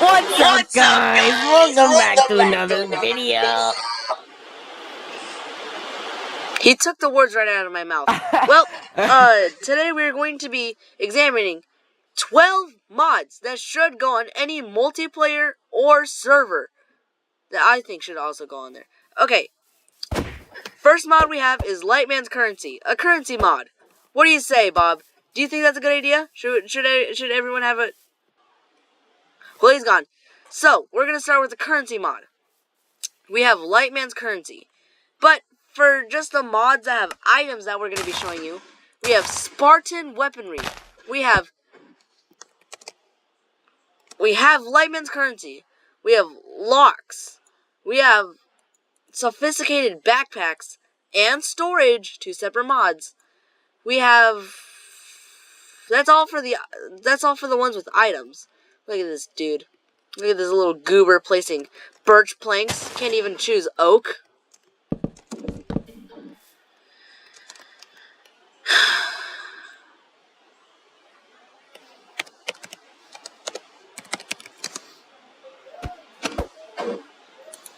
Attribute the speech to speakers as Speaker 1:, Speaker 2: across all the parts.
Speaker 1: What's up, guys? Welcome back to another video.
Speaker 2: He took the words right out of my mouth. Well, today we're going to be examining 12 mods that should go on any multiplayer or server that I think should also go on there. Okay, first mod we have is Lightman's Currency, a currency mod. What do you say, Bob? Do you think that's a good idea? Should everyone have it? Well, he's gone. So, we're going to start with the currency mod. We have Lightman's Currency. But for just the mods that have items that we're going to be showing you, we have Spartan Weaponry. We have Lightman's Currency. We have Locks. We have Sophisticated Backpacks and Storage, 2 separate mods. We have that's all for the ones with items. Look at this dude. Look at this little goober placing birch planks. Can't even choose oak.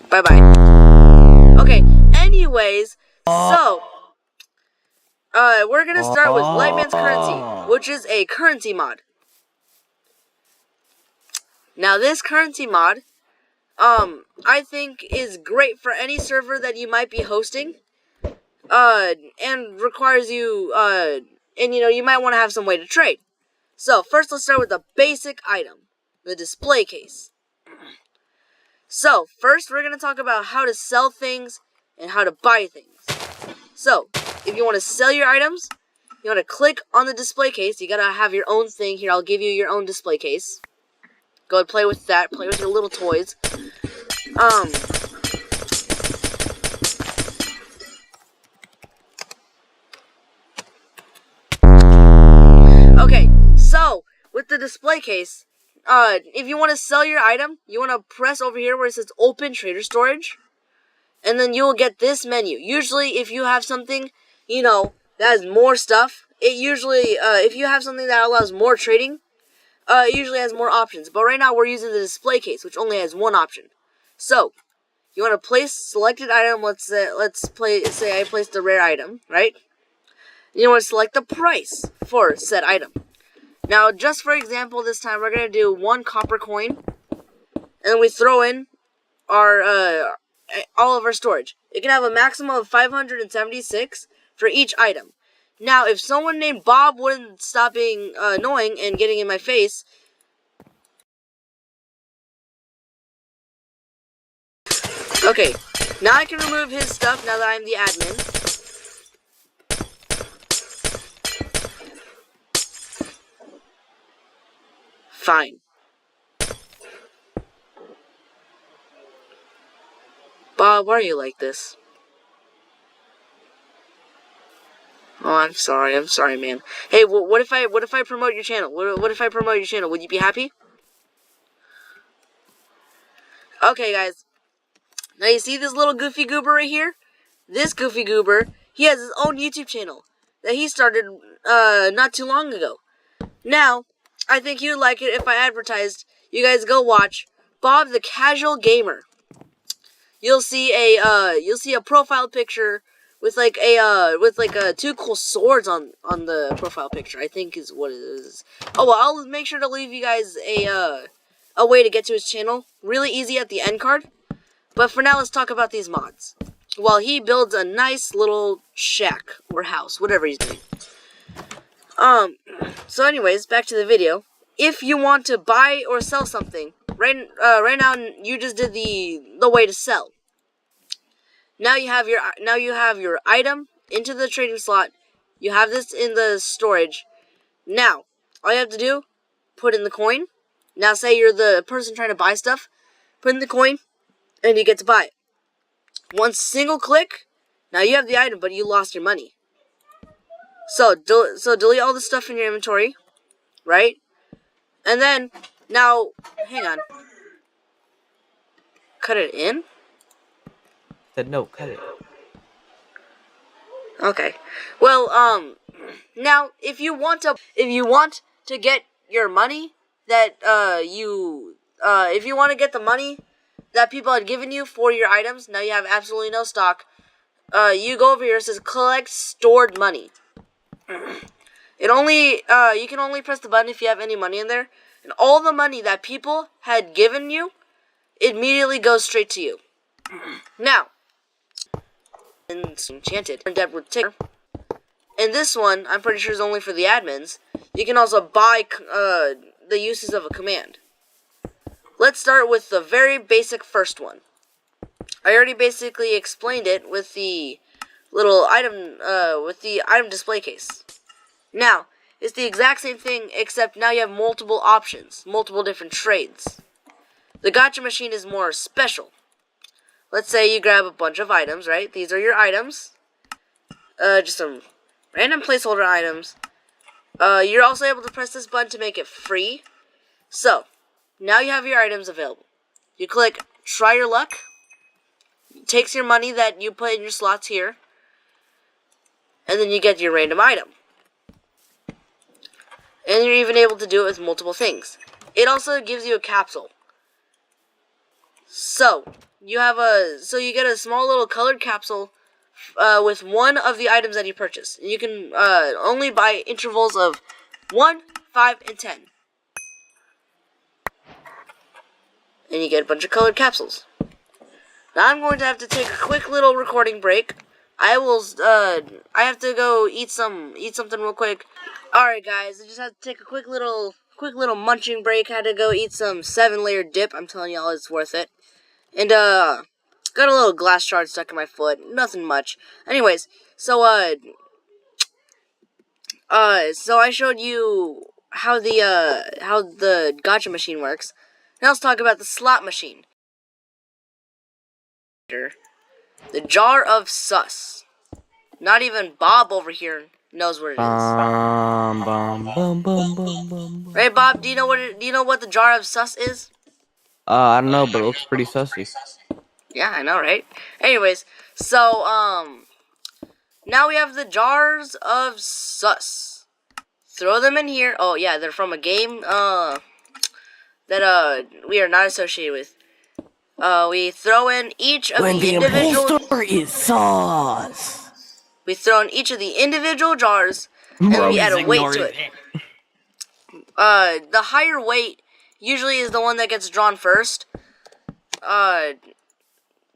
Speaker 2: Bye-bye. Okay, anyways, so, we're gonna start with Lightman's Currency, which is a currency mod. Now, this currency mod, I think is great for any server that you might be hosting, and requires you, and you might want to have some way to trade. So, first let's start with the basic item, the display case. So, first we're going to talk about how to sell things and how to buy things. So, if you want to sell your items, you want to click on the display case. You got to have your own thing. Here, I'll give you your own display case. Go and play with that. Play with your little toys. Okay, so, with the display case, if you want to sell your item, you want to press over here where it says Open Trader Storage, and then you will get this menu. Usually, if you have something, that has more stuff, it usually, if you have something that allows more trading, it usually has more options. But right now, we're using the display case, which only has one option. So, you want to place selected item. Say I placed the rare item, right? You want to select the price for said item. Now, just for example, this time we're going to do 1 copper coin, and we throw in our all of our storage. It can have a maximum of 576 for each item. Now, if someone named Bob wouldn't stop being annoying and getting in my face, okay, now I can remove his stuff now that I'm the admin. Fine. Bob, why are you like this? Oh, I'm sorry, man. Hey, what if I promote your channel? What if I promote your channel? Would you be happy? Okay, guys. Now you see this little goofy goober right here? This goofy goober, he has his own YouTube channel that he started not too long ago. Now, I think you'd like it if I advertised. You guys go watch Bob the Casual Gamer. You'll see a profile picture with like 2 cool swords on the profile picture. I think is what it is. Oh well, I'll make sure to leave you guys a way to get to his channel. Really easy at the end card. But for now, let's talk about these mods. While he builds a nice little shack or house, whatever he's doing. So anyways, back to the video. If you want to buy or sell something, right now you just did the way to sell. Now you have your item into the trading slot. You have this in the storage. Now, all you have to do, put in the coin. Now say you're the person trying to buy stuff, put in the coin, and you get to buy it. One single click, now you have the item, but you lost your money. So delete all the stuff in your inventory, right? And then, now, hang on. Cut it in?
Speaker 1: Said no, cut it.
Speaker 2: Okay. Well, now, if you want to get your money that you if you want to get the money that people had given you for your items, now you have absolutely no stock. You go over here. It says collect stored money. It only you can only press the button if you have any money in there, and all the money that people had given you immediately goes straight to you. Now, it's enchanted. In depth with ticker. And this one, I'm pretty sure is only for the admins. You can also buy the uses of a command. Let's start with the very basic first one. I already basically explained it with the little item, with the item display case. Now, it's the exact same thing, except now you have multiple options, multiple different trades. The gacha machine is more special. Let's say you grab a bunch of items, right? These are your items. Just some random placeholder items. You're also able to press this button to make it free. So, now you have your items available. You click try your luck. It takes your money that you put in your slots here. And then you get your random item. And you're even able to do it with multiple things. It also gives you a capsule. So, you get a small little colored capsule with one of the items that you purchase. You can only buy intervals of 1, 5, and 10. And you get a bunch of colored capsules. Now I'm going to have to take a quick little recording break. I have to go eat something real quick. Alright guys, I just have to take a quick little munching break. Had to go eat some 7-layer dip. I'm telling y'all it's worth it. And got a little glass shard stuck in my foot. Nothing much. Anyways, so I showed you how the gacha machine works. Now let's talk about the slot machine. The jar of sus. Not even Bob over here knows what it is. Right, Bob? Do you know what the jar of sus is?
Speaker 3: I don't know, but it looks pretty sussy.
Speaker 2: Yeah, I know, right? Anyways, so now we have the jars of sus. Throw them in here. Oh yeah, they're from a game that we are not associated with. We throw in each of the individual.
Speaker 1: Impostor is sauce.
Speaker 2: We throw in each of the individual jars, and we add a weight to it. The higher weight usually is the one that gets drawn first.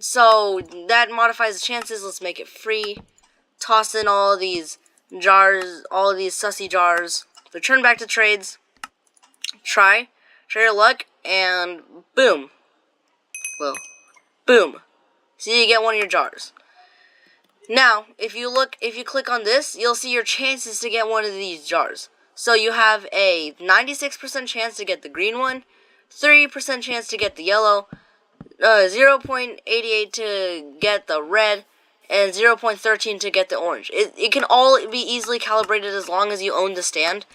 Speaker 2: So that modifies the chances. Let's make it free. Toss in all of these jars, all of these sussy jars. Return back to trades. Try your luck, and boom. Well, boom. See, you get one of your jars. Now, if you click on this, you'll see your chances to get one of these jars. So you have a 96% chance to get the green one, 3% chance to get the yellow, 0.88 to get the red, and 0.13 to get the orange. It can all be easily calibrated as long as you own the stand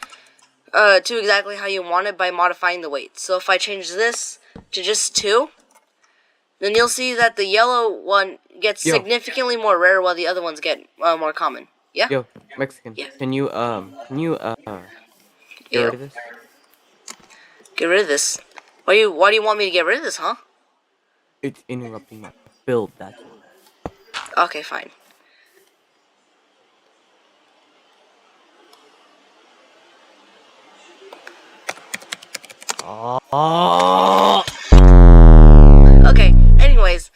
Speaker 2: to exactly how you want it by modifying the weight. So if I change this to just 2, then you'll see that the yellow one gets significantly more rare while the other ones get more common. Yeah?
Speaker 3: Yo, Mexican.
Speaker 2: Yeah.
Speaker 3: Can you get rid of this?
Speaker 2: Get rid of this? Why do you want me to get rid of this, huh?
Speaker 3: It's interrupting my build, that's all.
Speaker 2: Okay, fine.
Speaker 3: Oh.
Speaker 2: Okay, anyways,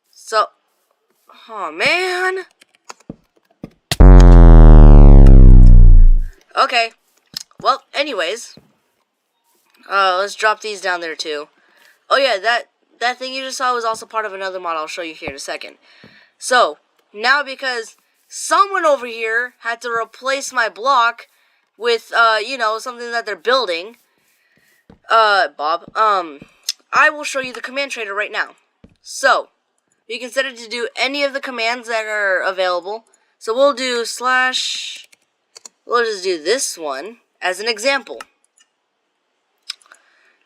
Speaker 2: so, oh man. Okay, well, anyways, let's drop these down there too. Oh yeah, that thing you just saw was also part of another mod I'll show you here in a second. So, now because someone over here had to replace my block with, something that they're building, Bob, I will show you the command trader right now. So, you can set it to do any of the commands that are available. So we'll do we'll just do this one as an example.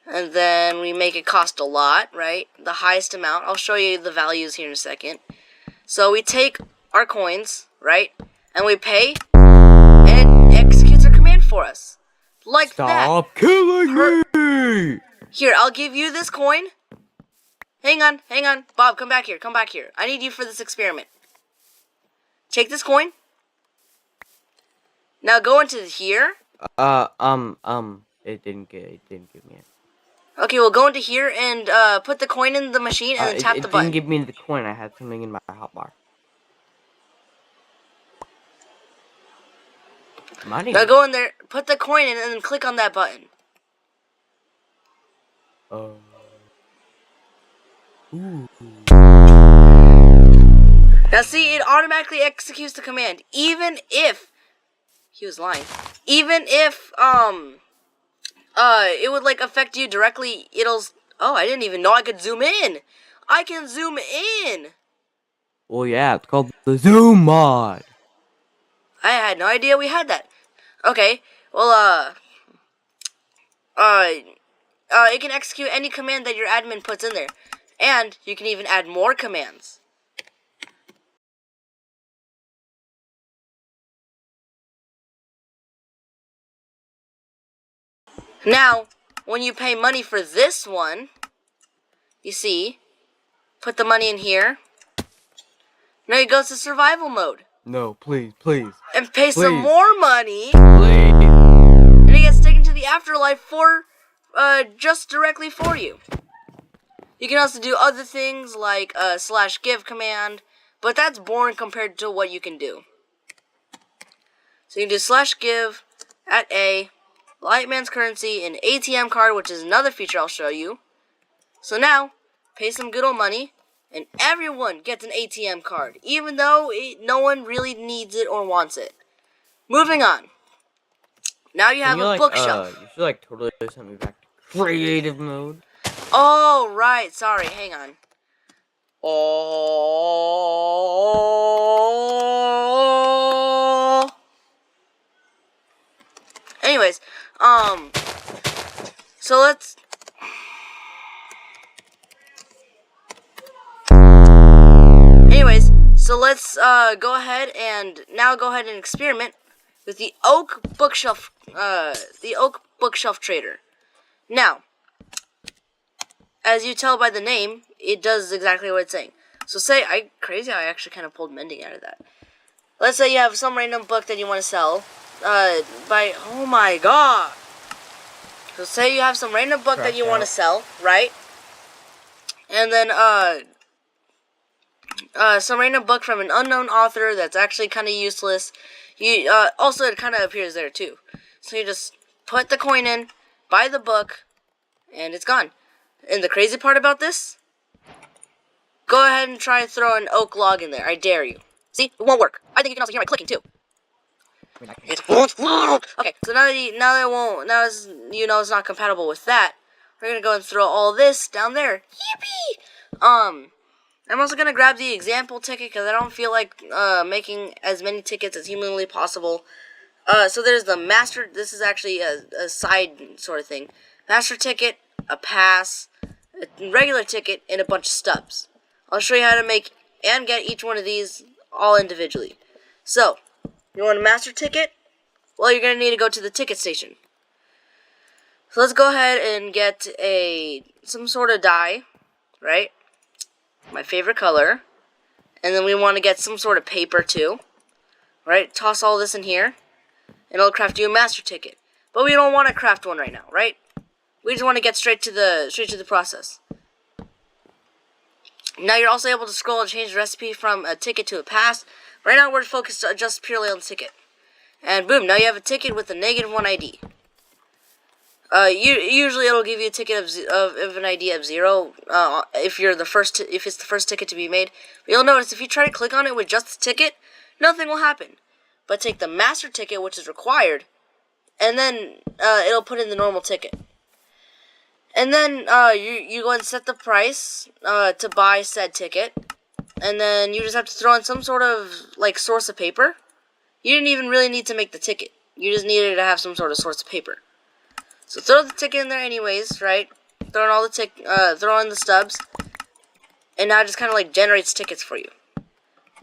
Speaker 2: And then we make it cost a lot, right? The highest amount. I'll show you the values here in a second. So we take our coins, right? And we pay, and it executes our command for us. Like that.
Speaker 3: Stop killing me!
Speaker 2: Here, I'll give you this coin. Hang on. Bob, come back here. I need you for this experiment. Take this coin. Now go into here.
Speaker 3: It didn't give me it.
Speaker 2: Okay, well go into here and put the coin in the machine and then tap the button.
Speaker 3: It didn't give me the coin. I had something in my hotbar.
Speaker 2: Now go in there, put the coin in, and then click on that button.
Speaker 3: Ooh.
Speaker 2: Now see, it automatically executes the command, even if he was lying. Even if it would like affect you directly. Oh, I didn't even know I could zoom in. I can zoom in.
Speaker 3: Well, yeah, it's called the Zoom mod.
Speaker 2: I had no idea we had that. Okay, well, it can execute any command that your admin puts in there. And you can even add more commands. Now, when you pay money for this one, you see, put the money in here. Now you go to survival mode.
Speaker 3: No, please.
Speaker 2: And pay some
Speaker 3: Please.
Speaker 2: more money.
Speaker 3: Please.
Speaker 2: And it gets taken to the afterlife just directly for you. You can also do other things like /give command, but that's boring compared to what you can do. So you can do /give at A, Lightman's currency, an ATM card, which is another feature I'll show you. So now, pay some good old money, and everyone gets an ATM card, even though no one really needs it or wants it. Moving on. Now you have a bookshelf.
Speaker 3: You should totally send me back to creative mode.
Speaker 2: Oh, right. Sorry. Hang on. Oh. Anyways, so let's. Go ahead and experiment with the oak bookshelf trader. Now, as you tell by the name, it does exactly what it's saying. So I actually kind of pulled mending out of that. Let's say you have some random book that you want to sell, oh my god. So say you have some random book that you want to sell, right? And then, some random book from an unknown author that's actually kind of useless. Also it kind of appears there too. So you just put the coin in, buy the book, and it's gone. And the crazy part about this, go ahead and try and throw an oak log in there. I dare you. See, it won't work. I think you can also hear my clicking too. It won't work. Okay, so now it's not compatible with that. We're gonna go and throw all this down there. Yippee! I'm also gonna grab the example ticket because I don't feel like making as many tickets as humanly possible. So there's the master. This is actually a side sort of thing. Master ticket, a pass, a regular ticket, and a bunch of stubs. I'll show you how to make and get each one of these all individually. So, you want a master ticket? Well, you're going to need to go to the ticket station. So let's go ahead and get some sort of die, right? My favorite color. And then we want to get some sort of paper too, right? Toss all this in here, and it'll craft you a master ticket. But we don't want to craft one right now, right? We just want to get straight to the process. Now you're also able to scroll and change the recipe from a ticket to a pass. Right now we're focused just purely on the ticket. And boom, now you have a ticket with a -1 ID. Usually it'll give you a ticket of an ID of 0 if it's the first ticket to be made. But you'll notice if you try to click on it with just the ticket, nothing will happen. But take the master ticket, which is required, and then it'll put in the normal ticket. And then you go and set the price to buy said ticket, and then you just have to throw in some sort of source of paper. You didn't even really need to make the ticket. You just needed to have some sort of source of paper. So throw the ticket in there anyways, right? Throw in the stubs, and now it just kind of generates tickets for you.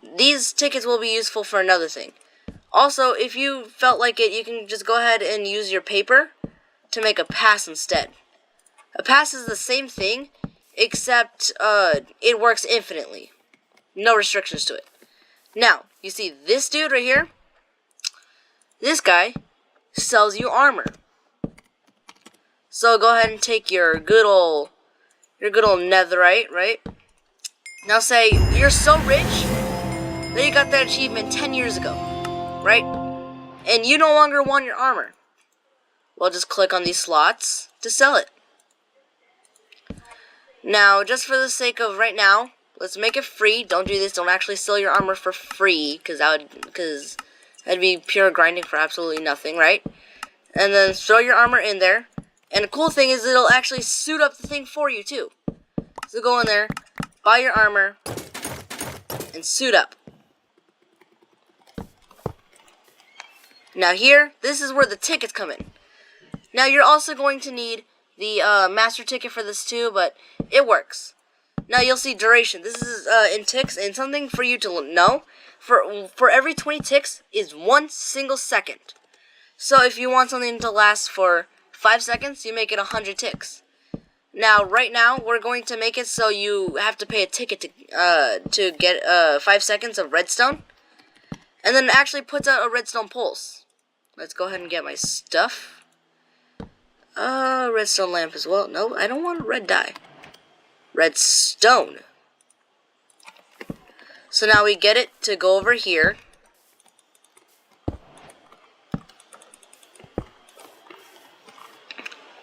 Speaker 2: These tickets will be useful for another thing. Also, if you felt like it, you can just go ahead and use your paper to make a pass instead. A pass is the same thing, except it works infinitely. No restrictions to it. Now, you see this dude right here? This guy sells you armor. So go ahead and take your good old netherite, right? Now say you're so rich that you got that achievement 10 years ago, right? And you no longer want your armor. Well, just click on these slots to sell it. Now, just for the sake of right now, let's make it free. Don't do this. Don't actually sell your armor for free, because that'd be pure grinding for absolutely nothing, right? And then throw your armor in there. And the cool thing is it'll actually suit up the thing for you, too. So go in there, buy your armor, and suit up. Now here, this is where the tickets come in. Now you're also going to need the master ticket for this too, but it works. Now you'll see duration. This is in ticks, and something for you to know. For every 20 ticks is 1 single second. So if you want something to last for 5 seconds, you make it 100 ticks. Now, right now, we're going to make it so you have to pay a ticket to get 5 seconds of redstone. And then it actually puts out a redstone pulse. Let's go ahead and get my stuff. Redstone lamp as well. No, I don't want a red dye. Redstone. So now we get it to go over here.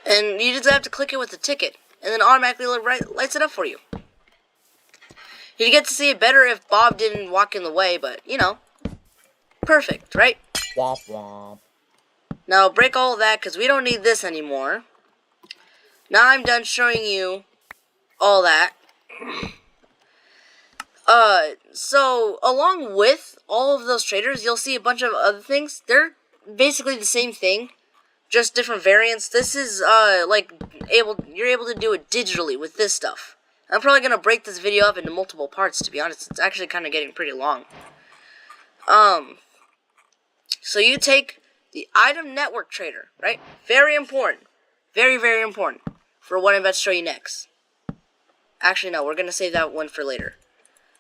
Speaker 2: And you just have to click it with the ticket. And then automatically lights it up for you. You'd get to see it better if Bob didn't walk in the way, but, you know. Perfect, right?
Speaker 3: Womp womp.
Speaker 2: Now break all of that, because we don't need this anymore. Now I'm done showing you all that. So along with all of those traders, you'll see a bunch of other things. They're basically the same thing, just different variants. This is you're able to do it digitally with this stuff. I'm probably gonna break this video up into multiple parts, to be honest. It's actually kind of getting pretty long. So you take the item network trader, right? Very important. Very, very important for what I'm about to show you next. Actually, no, we're going to save that one for later.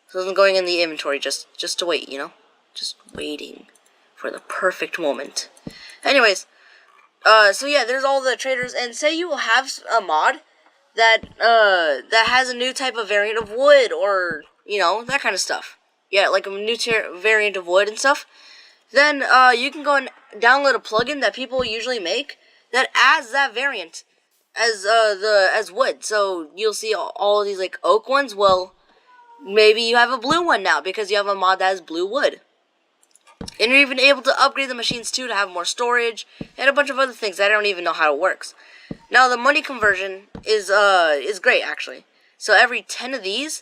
Speaker 2: So I'm going in the inventory just to wait, you know? Just waiting for the perfect moment. Anyways, so yeah, there's all the traders, and say you have a mod that has a new type of variant of wood, or, you know, that kind of stuff. Yeah, like a new variant of wood and stuff. Then you can go and download a plugin that people usually make that adds that variant as wood. So you'll see all of these like oak ones. Well, maybe you have a blue one now because you have a mod that has blue wood. And you're even able to upgrade the machines too to have more storage and a bunch of other things. I don't even know how it works. Now the money conversion is great actually. So every 10 of these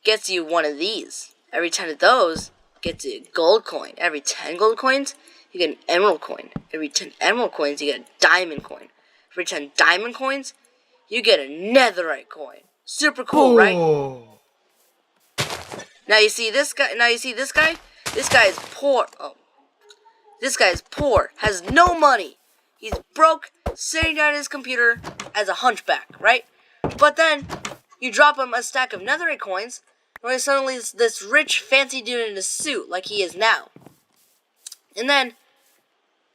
Speaker 2: gets you one of these. Every 10 of those gets a gold coin. Every 10 gold coins, you get an emerald coin. Every 10 emerald coins, you get a diamond coin. Every 10 diamond coins, you get a netherite coin. Super cool, right? Now you see this guy. This guy is poor. Oh, this guy is poor. Has no money. He's broke, sitting down at his computer as a hunchback, right? But then you drop him a stack of netherite coins, and suddenly this rich, fancy dude in a suit like he is now. And then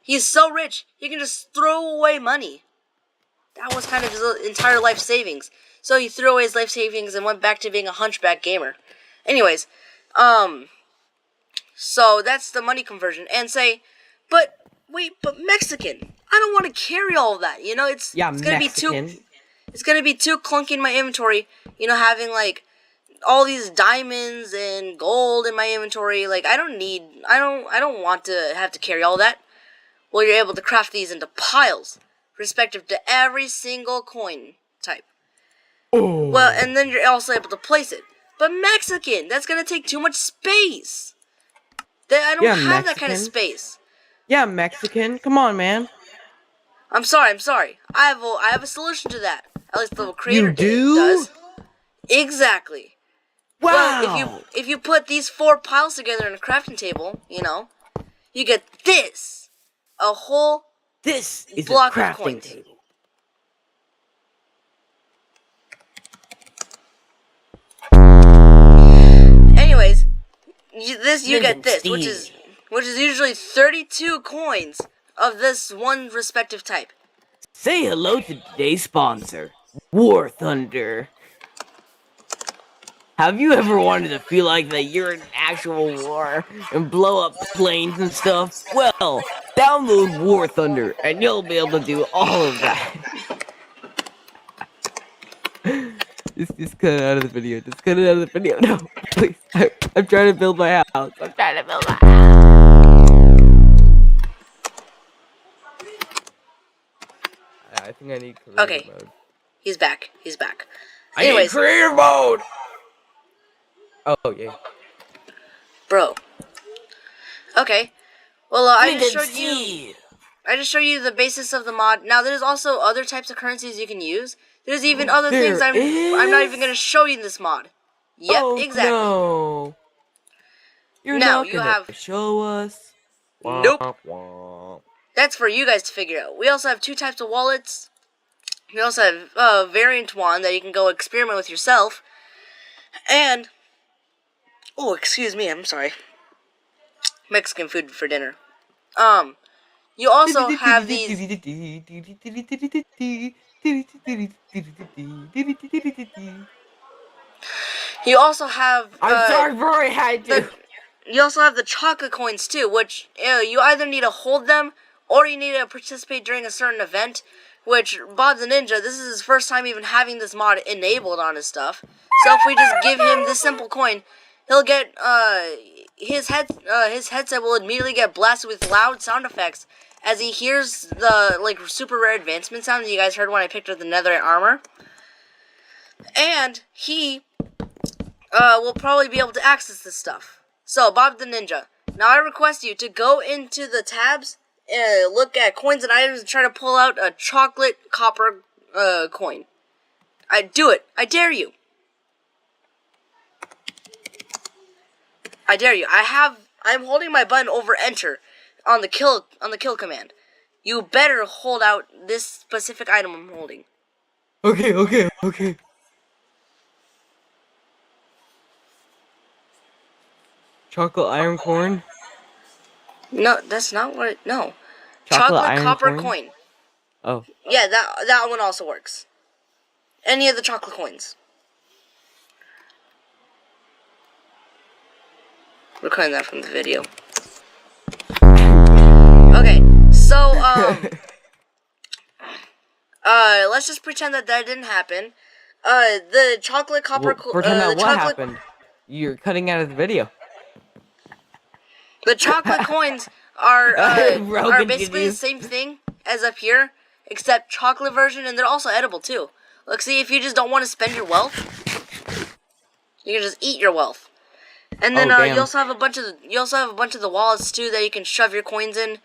Speaker 2: he's so rich he can just throw away money. That was kind of his entire life savings. So he threw away his life savings and went back to being a hunchback gamer. Anyways, so that's the money conversion. And say, but Mexican, I don't want to carry all of that. You know, it's gonna be too clunky in my inventory. You know, having like all these diamonds and gold in my inventory. Like I don't want to have to carry all that. Well, you're able to craft these into piles, respective to every single coin type. Oh. Well, and then you're also able to place it. But Mexican, that's gonna take too much space. I don't have that kind of space.
Speaker 3: Yeah, Mexican. Come on, man.
Speaker 2: I'm sorry. I have a solution to that. At least the creator
Speaker 3: do?
Speaker 2: does. Exactly.
Speaker 3: Wow.
Speaker 2: Well, if you put these 4 piles together in a crafting table, you know, you get this. A whole
Speaker 3: This is
Speaker 2: block
Speaker 3: a
Speaker 2: of
Speaker 3: crafting
Speaker 2: coins.
Speaker 3: table.
Speaker 2: this, you get this,
Speaker 1: Steam.
Speaker 2: which is usually 32 coins of this one respective type.
Speaker 1: Say hello to today's sponsor, War Thunder. Have you ever wanted to feel like that you're in actual war and blow up planes and stuff? Well, download War Thunder and you'll be able to do all of that. Just cut it out of the video. Just cut it out of the video. No, please. I'm trying to build my house. I'm trying to build my house. I think I need creative mode.
Speaker 2: He's back. He's back.
Speaker 1: I need creative mode! Oh, yeah.
Speaker 2: Bro. Okay. Well, I just showed you the basis of the mod. Now, there's also other types of currencies you can use. There's even other things I'm not even going to show you in this mod. Yep, exactly.
Speaker 1: No. You're
Speaker 2: now,
Speaker 1: not gonna show us.
Speaker 2: Nope. That's for you guys to figure out. We also have two types of wallets. We also have variant one that you can go experiment with yourself. And, oh, excuse me, I'm sorry. Mexican food for dinner. You also have these. You also have.
Speaker 1: I'm sorry, bro. I had to.
Speaker 2: You also have the chocolate coins too, which you either need to hold them or you need to participate during a certain event. Which Bob the Ninja, this is his first time even having this mod enabled on his stuff. So if we just give him this simple coin, he'll get his headset will immediately get blasted with loud sound effects as he hears the super rare advancement sound that you guys heard when I picked up the netherite armor. And he will probably be able to access this stuff. So, Bob the Ninja, now I request you to go into the tabs, look at coins and items, and try to pull out a chocolate copper coin. Do it. I dare you. I dare you. I'm holding my button over enter on the kill command. You better hold out this specific item I'm holding.
Speaker 1: Okay. Chocolate iron corn?
Speaker 2: No, that's not what no.
Speaker 1: Chocolate
Speaker 2: copper coin.
Speaker 1: Oh.
Speaker 2: Yeah, that one also works. Any of the chocolate coins. We're cutting that from the video. Okay, so, let's just pretend that didn't happen. The chocolate copper
Speaker 1: pretend that what happened? You're cutting out of the video.
Speaker 2: The chocolate coins are basically the same thing as up here, except chocolate version, and they're also edible too. Look, see, if you just don't want to spend your wealth, you can just eat your wealth. And then you also have a bunch of the wallets too that you can shove your coins in.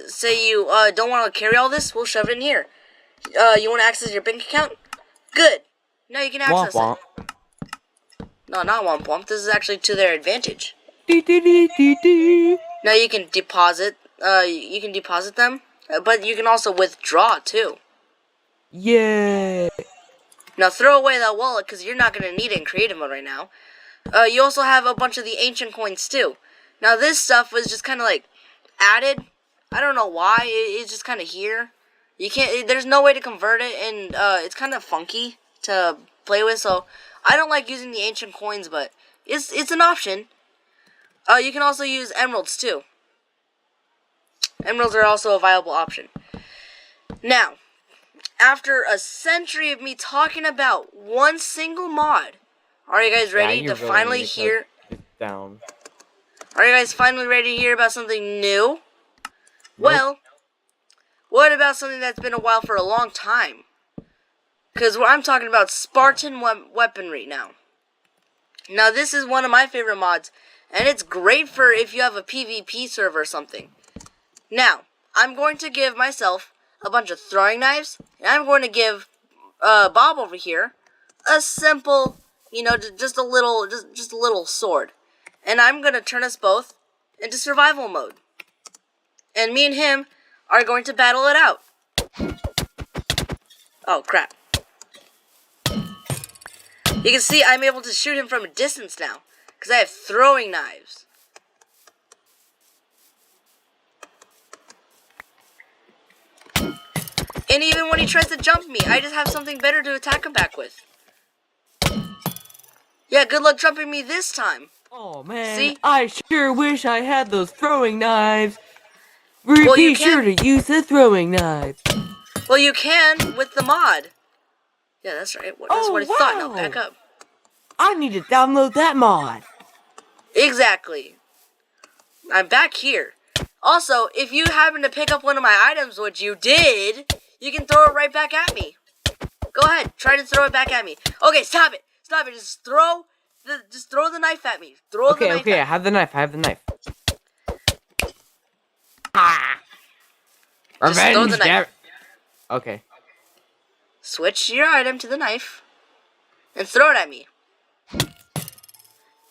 Speaker 2: Say you don't want to carry all this, we'll shove it in here. You want to access your bank account? Good. Now you can access it. No, not womp womp. This is actually to their advantage. Now you can deposit. You can deposit them, but you can also withdraw too.
Speaker 1: Yeah.
Speaker 2: Now throw away that wallet because you're not gonna need it in creative mode right now. You also have a bunch of the ancient coins too. Now this stuff was just kind of added. I don't know why. It's just kind of here. You can't. There's no way to convert it, and it's kind of funky to play with. So I don't like using the ancient coins, but it's an option. You can also use emeralds too. Emeralds are also a viable option. Now, after a century of me talking about one single mod, are you guys ready to finally hear?
Speaker 1: Down.
Speaker 2: Are you guys finally ready to hear about something new? Nope. Well, what about something that's been a while for a long time? Because I'm talking about Spartan weaponry now. Now, this is one of my favorite mods, and it's great for if you have a PvP server or something. Now, I'm going to give myself a bunch of throwing knives, and I'm going to give Bob over here a simple, just a little sword. And I'm going to turn us both into survival mode. And me and him are going to battle it out. Oh, crap. You can see I'm able to shoot him from a distance now. Because I have throwing knives. And even when he tries to jump me, I just have something better to attack him back with. Yeah, good luck jumping me this time.
Speaker 3: Oh man,
Speaker 2: See?
Speaker 3: I sure wish I had those throwing knives.
Speaker 2: Well, you
Speaker 3: Be sure
Speaker 2: can-
Speaker 3: to use the throwing knives.
Speaker 2: Well, you can with the mod. Yeah, that's right. That's
Speaker 3: Oh,
Speaker 2: what I thought. Now
Speaker 3: wow.
Speaker 2: back up.
Speaker 3: I need to download that mod.
Speaker 2: Exactly. I'm back here. Also, if you happen to pick up one of my items, which you did, you can throw it right back at me. Go ahead, try to throw it back at me. Okay, stop it. Stop it. Just throw the knife at me. Throw the
Speaker 3: Okay,
Speaker 2: knife
Speaker 3: okay, I
Speaker 2: at me.
Speaker 3: have the knife. I have the knife. Ah!
Speaker 2: Just throw
Speaker 3: Revenge,
Speaker 2: the knife.
Speaker 3: damn it. Okay.
Speaker 2: Switch your item to the knife and throw it at me.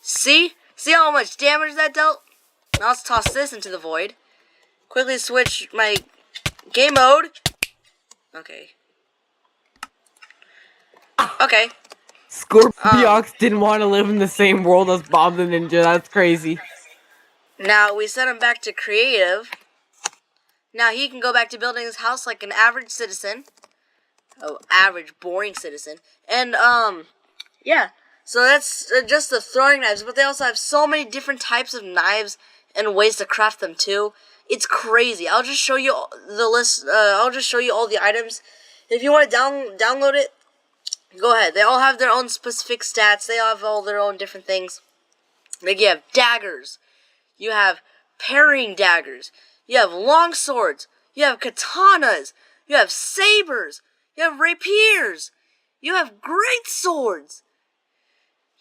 Speaker 2: See? See how much damage that dealt? Now let's toss this into the void. Quickly switch my game mode. Okay. Okay.
Speaker 3: Scorpiox didn't want to live in the same world as Bob the Ninja. That's crazy.
Speaker 2: Now we set him back to creative. Now he can go back to building his house like an average citizen. Oh, average, boring citizen. And, yeah. So that's just the throwing knives, but they also have so many different types of knives and ways to craft them too. It's crazy. I'll just show you the list. I'll just show you all the items. If you want to download it, go ahead. They all have their own specific stats. They all have all their own different things. Like you have daggers. You have parrying daggers. You have long swords. You have katanas. You have sabers. You have rapiers. You have great swords.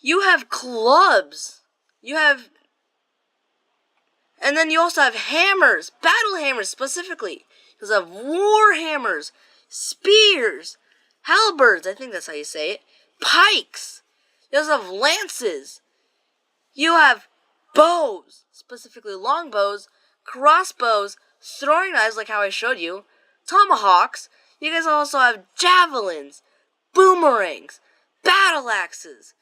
Speaker 2: You have clubs. You have... And then you also have hammers. Battle hammers, specifically. You also have war hammers. Spears. Halberds, I think that's how you say it. Pikes. You also have lances. You have bows. Specifically longbows. Crossbows. Throwing knives, like how I showed you. Tomahawks. You guys also have javelins. Boomerangs. Battle axes.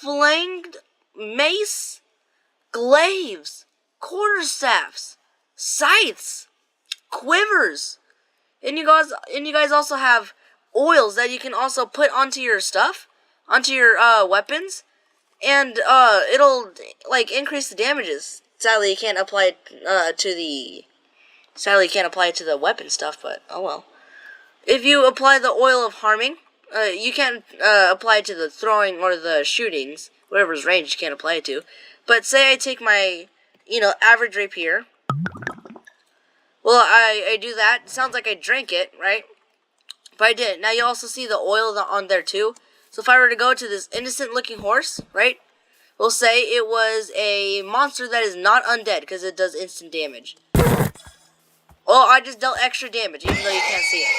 Speaker 2: Flanged mace, glaives, quarterstaffs, scythes, quivers, and you guys also have oils that you can also put onto your stuff, onto your weapons, and it'll like increase the damages. Sadly, you can't apply it to the weapon stuff, but oh well. If you apply the oil of harming. You can't apply it to the throwing or the shootings. Whatever's ranged, you can't apply it to. But say I take my, average rapier. Well, I do that. It sounds like I drank it, right? But I didn't. Now you also see the oil on there too. So if I were to go to this innocent-looking horse, right? We'll say it was a monster that is not undead because it does instant damage. Well, I just dealt extra damage even though you can't see it.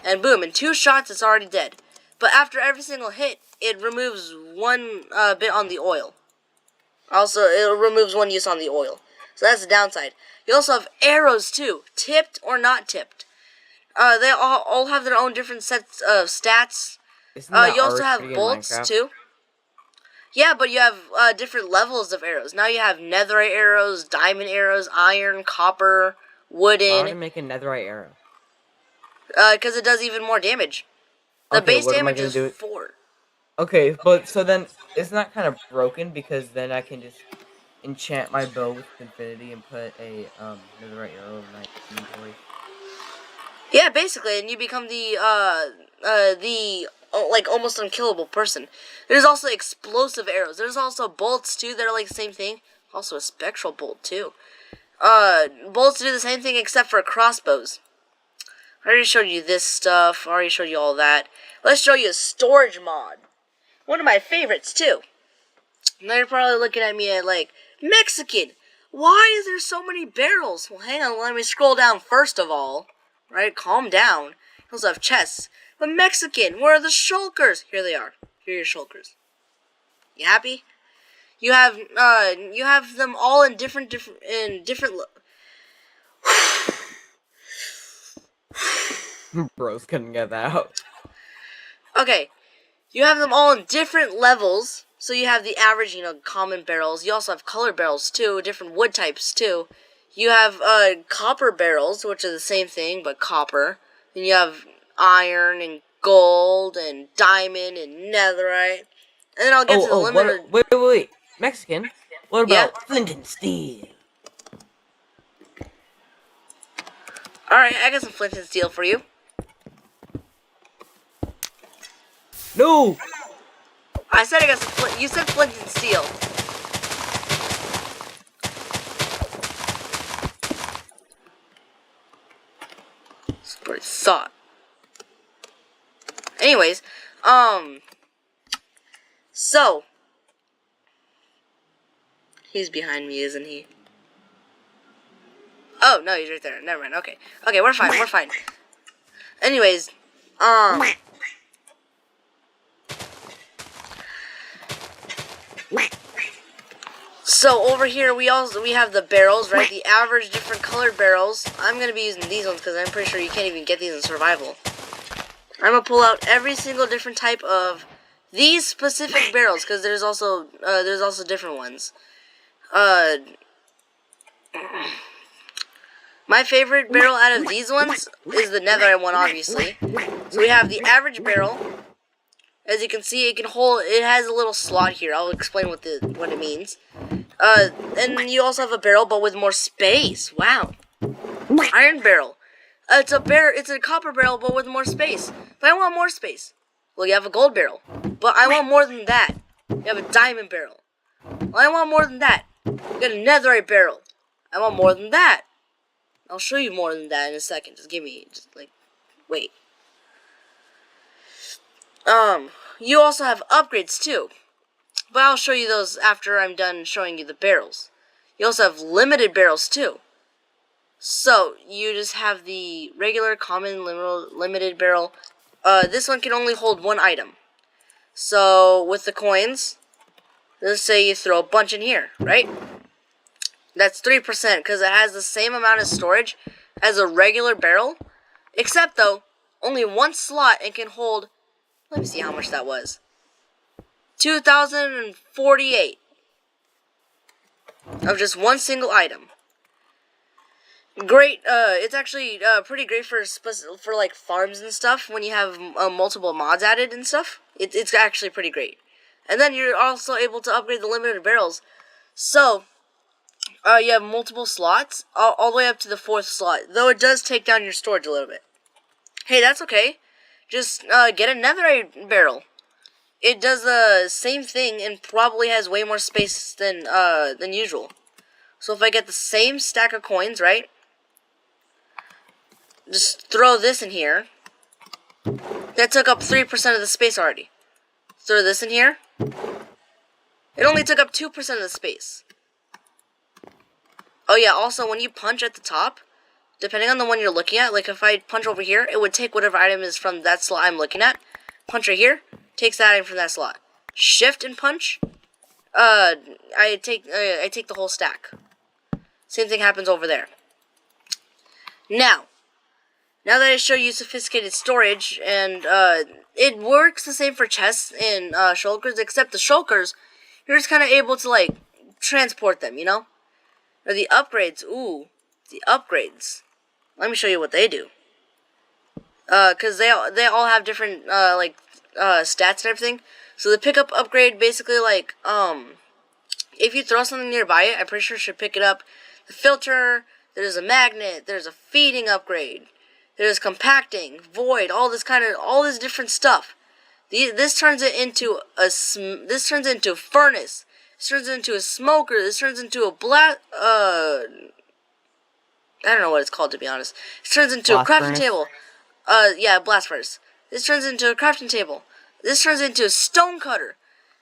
Speaker 2: And boom, in 2 shots, it's already dead. But after every single hit, it removes 1 bit on the oil. Also, it removes 1 use on the oil. So that's the downside. You also have arrows, too. Tipped or not tipped. They all have their own different sets of stats. You also have bolts, too. Yeah, but you have different levels of arrows. Now you have netherite arrows, diamond arrows, iron, copper, wooden.
Speaker 3: Why would I make a netherite arrow?
Speaker 2: Because it does even more damage. The
Speaker 3: Okay,
Speaker 2: base
Speaker 3: what am I
Speaker 2: damage
Speaker 3: gonna
Speaker 2: is
Speaker 3: do?
Speaker 2: 4.
Speaker 3: Okay, but so then isn't that kind of broken because then I can just enchant my bow with infinity and put a netherite arrow in my inventory.
Speaker 2: Yeah, basically, and you become the like almost unkillable person. There's also explosive arrows. There's also bolts too that are like the same thing. Also a spectral bolt too. Bolts do the same thing except for crossbows. I already showed you this stuff. I already showed you all that. Let's show you a storage mod. One of my favorites too. Now you're probably looking at me like, Mexican, why is there so many barrels? Well, hang on, let me scroll down first of all. Right, calm down. You also have chests. But Mexican, where are the shulkers? Here they are. Here are your shulkers. You happy? You have them all in different.
Speaker 3: Bros couldn't get that out.
Speaker 2: Okay, you have them all in different levels So you have the average, common barrels. You also have color barrels too, different wood types too. You have copper barrels, which are the same thing but copper. And you have iron and gold and diamond and netherite. And then I'll get to the limited.
Speaker 3: Wait. Mexican. What
Speaker 2: Yeah?
Speaker 3: about flint and steel?
Speaker 2: Alright, I got some flint and steel for you.
Speaker 3: No!
Speaker 2: I said I got some flint. You said flint and steel. That's what I thought. Anyways, so he's behind me, isn't he? Oh no, he's right there. Never mind. Okay, we're fine. Anyways, so over here we have the barrels, right? The average different colored barrels. I'm gonna be using these ones because I'm pretty sure you can't even get these in survival. I'm gonna pull out every single different type of these specific barrels because there's also different ones. My favorite barrel out of these ones is the netherite one, obviously. So we have the average barrel. As you can see, it has a little slot here. I'll explain what it means. And you also have a barrel, but with more space. Wow. Iron barrel. It's a copper barrel, but with more space. But I want more space. Well, you have a gold barrel, but I want more than that. You have a diamond barrel. Well, I want more than that. You got a netherite barrel. I want more than that. I'll show you more than that in a second. Wait. You also have upgrades too. But I'll show you those after I'm done showing you the barrels. You also have limited barrels too. So, you just have the regular, common, limited barrel. This one can only hold one item. So, with the coins, let's say you throw a bunch in here, right? That's 3% because it has the same amount of storage as a regular barrel. Except, though, only one slot and can hold, let me see how much that was. 2,048 of just one single item. Great, it's actually pretty great for like farms and stuff when you have multiple mods added and stuff. It's actually pretty great. And then you're also able to upgrade the limited barrels. So, you have multiple slots, all the way up to the 4th slot. Though it does take down your storage a little bit. Hey, that's okay. Just get a netherite barrel. It does the same thing and probably has way more space than usual. So if I get the same stack of coins, right? Just throw this in here. That took up 3% of the space already. Throw this in here. It only took up 2% of the space. Oh yeah, also when you punch at the top, depending on the one you're looking at, like if I punch over here, it would take whatever item is from that slot I'm looking at. Punch right here, takes that item from that slot. Shift and punch, I take the whole stack. Same thing happens over there. Now that I show you sophisticated storage, and it works the same for chests and shulkers, except the shulkers, you're just kind of able to like transport them, you know? Or the upgrades, ooh, the upgrades. Let me show you what they do. Cause they all have different stats and everything. So the pickup upgrade basically like if you throw something nearby it, I'm pretty sure it should pick it up. The filter, there's a magnet, there's a feeding upgrade, there's compacting, void, all this different stuff. This turns it into this turns into a furnace. This turns into a smoker. This turns into a I don't know what it's called, to be honest. This turns into a crafting table. Yeah, blast furnace. This turns into a crafting table. This turns into a stone cutter.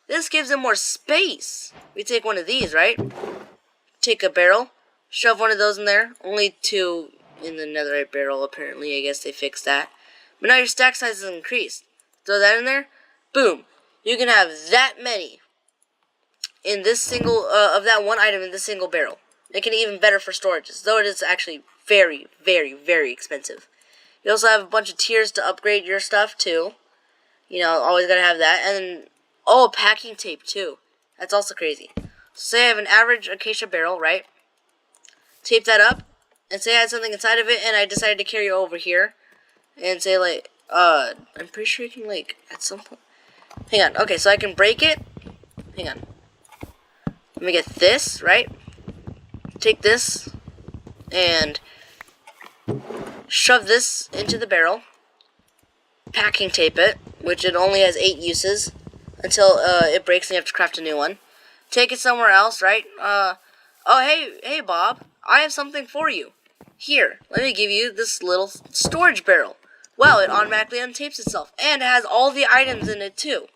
Speaker 2: This gives it more space. We take one of these, right? Take a barrel. Shove one of those in there. Only 2 in the netherite barrel, apparently. I guess they fixed that. But now your stack size is increased. Throw that in there. Boom. You can have that many in this single, of that one item in this single barrel. Making it even better for storages, though it is actually very, very, very expensive. You also have a bunch of tiers to upgrade your stuff, too. You know, always gotta have that. And Oh, packing tape too. That's also crazy. So say I have an average acacia barrel, right? Tape that up, and say I had something inside of it, and I decided to carry it over here, and say like, I'm pretty sure you can like at some point. Hang on. Okay, so I can break it. Hang on. Let me get this right. Take this and shove this into the barrel. Packing tape it, which it only has 8 uses until it breaks and you have to craft a new one. Take it somewhere else, right? Oh hey Bob, I have something for you. Here, let me give you this little storage barrel. Wow, it automatically untapes itself, and it has all the items in it too.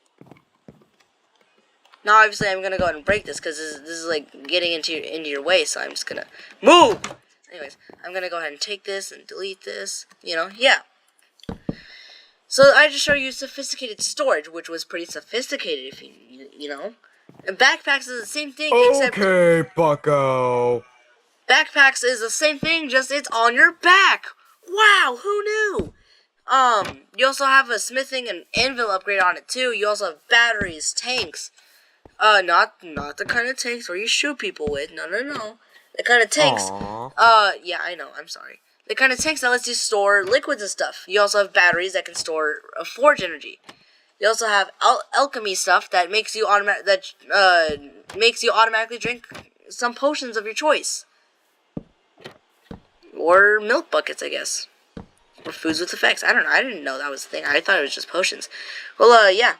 Speaker 2: Now obviously I'm gonna go ahead and break this because this is like getting into your way, so I'm just gonna move. Anyways, I'm gonna go ahead and take this and delete this. You know, yeah. So I just show you sophisticated storage, which was pretty sophisticated, if you know. And backpacks is the same thing, except
Speaker 4: Okay, bucko.
Speaker 2: backpacks is the same thing, just it's on your back. Wow, who knew? You also have a smithing and anvil upgrade on it too. You also have batteries, tanks. Not the kind of tanks where you shoot people with. No. The kind of tanks.
Speaker 1: Aww.
Speaker 2: Yeah, I know. I'm sorry. The kind of tanks that lets you store liquids and stuff. You also have batteries that can store forge energy. You also have alchemy stuff that makes you automatically drink some potions of your choice, or milk buckets, I guess, or foods with effects. I don't know. I didn't know that was a thing. I thought it was just potions. Well, yeah.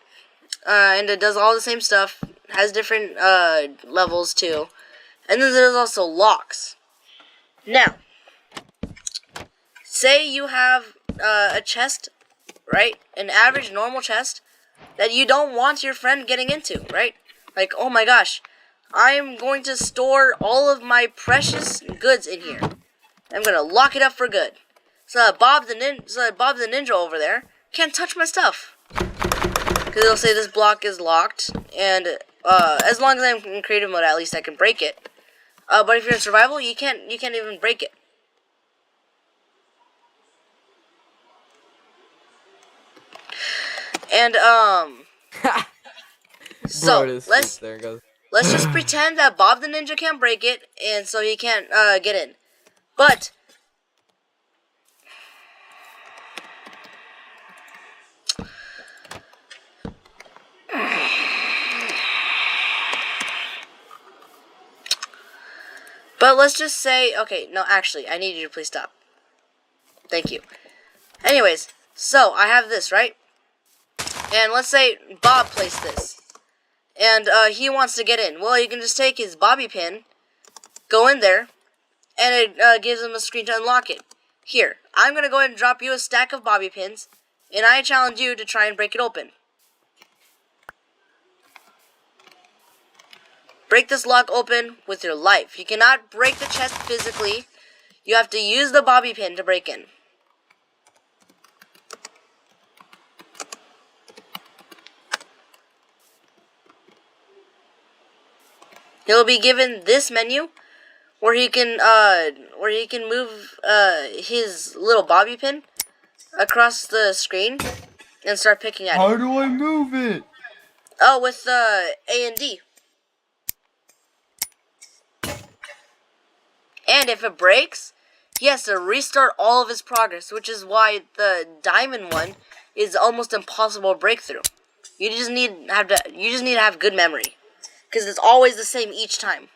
Speaker 2: And it does all the same stuff. Has different levels too. And then there's also locks. Now, say you have a chest, right? An average normal chest that you don't want your friend getting into, right? Like, oh my gosh, I'm going to store all of my precious goods in here. I'm gonna lock it up for good. So that Bob the Ninja over there can't touch my stuff. Because it'll say this block is locked, and as long as I'm in creative mode, at least I can break it. But if you're in survival, you can't even break it. And so
Speaker 3: There it goes.
Speaker 2: let's just pretend that Bob the Ninja can't break it, and so he can't get in. But let's just say, okay, no, actually, I need you to please stop. Thank you. Anyways, so I have this, right? And let's say Bob placed this, and he wants to get in. Well, you can just take his bobby pin, go in there, and it gives him a screen to unlock it. Here, I'm going to go ahead and drop you a stack of bobby pins, and I challenge you to try and break it open. Break this lock open with your life. You cannot break the chest physically. You have to use the bobby pin to break in. He'll be given this menu where he can move his little bobby pin across the screen and start picking at it.
Speaker 4: How do I move it?
Speaker 2: Oh, with A and D. And if it breaks, he has to restart all of his progress, which is why the diamond one is almost impossible to break through. You just need to have good memory, because it's always the same each time.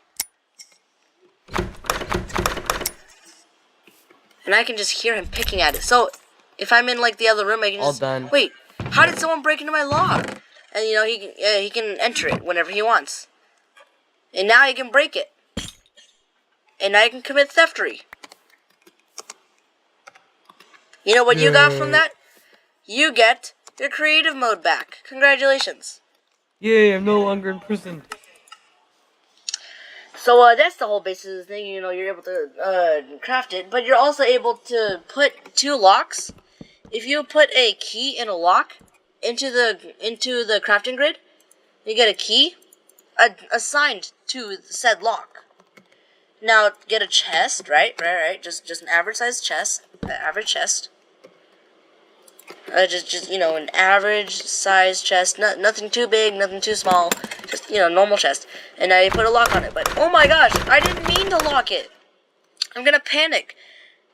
Speaker 2: And I can just hear him picking at it. So if I'm in like the other room, I can just wait. How did someone break into my log? And you know he can enter it whenever he wants. And now he can break it. And now you can commit theftery. You know what you got from that? You get your creative mode back. Congratulations.
Speaker 3: Yay, I'm no longer in prison.
Speaker 2: So that's the whole basis of the thing. You know, you're able to craft it, but you're also able to put 2 locks. If you put a key in a lock into the crafting grid, you get a key assigned to said lock. Now get a chest, right? Just an average sized chest, average chest. Just you know, an average size chest. Nothing too big, nothing too small. Just, you know, normal chest. And now you put a lock on it. But, oh my gosh, I didn't mean to lock it. I'm gonna panic.